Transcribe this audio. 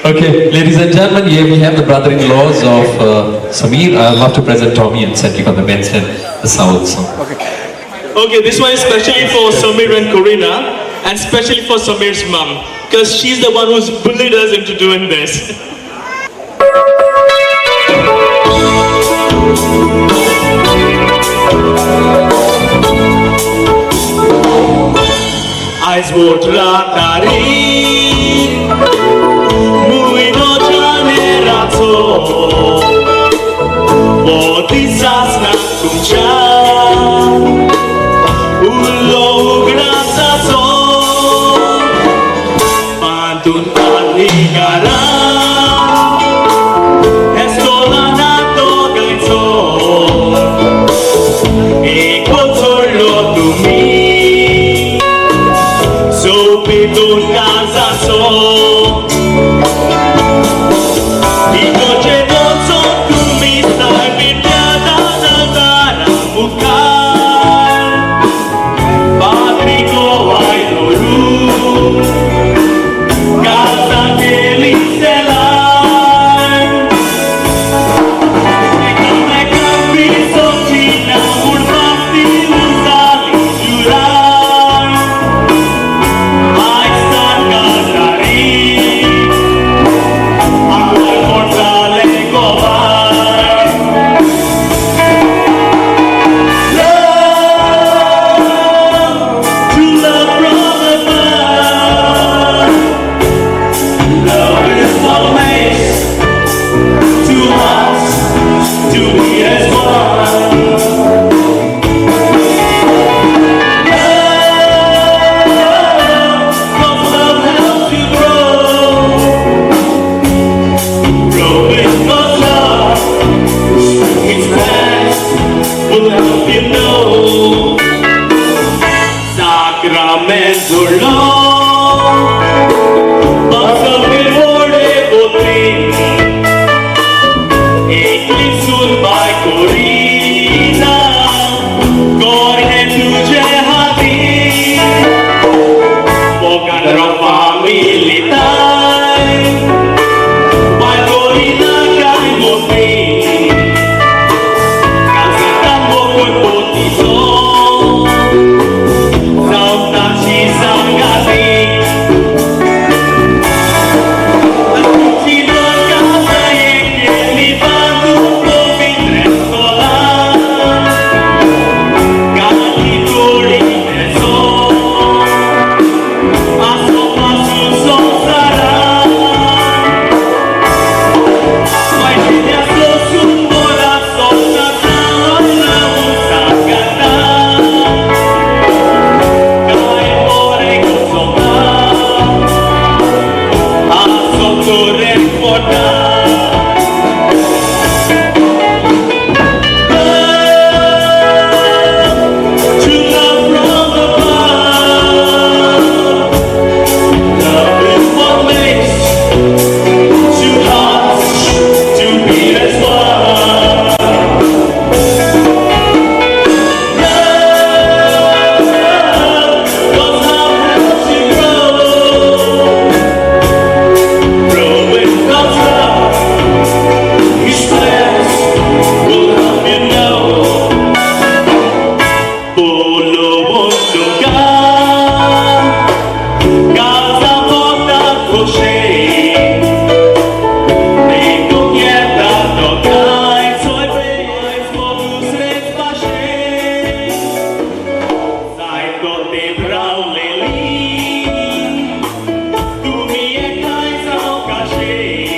Okay, ladies and gentlemen, here we have the brother-in-laws of Samir. I'd love to present Tommy and Cedric on the men's and the South song. Okay, this one is especially for Samir and Corina, and especially for Samir's mom, because she's the one who's bullied us into doing this. Eyes would ratari, muy no generato, bodhisas na kumcha, ulo grasaso, pantun panigara, estolanato gaito, eko solo tu mi. Pitun kazaso Iko chenonso kumisa Bidyada nazara mukar Patriko ailoru Kaza keliselar Iko me kapiso china Urmati usali jurar Sacramento basta per vole potri eclipsul by Corina corre tu jehadi pocan ropa militar by Corina kai moti calcetan moco potizo Brauleli, tu mi e cai sau cașei.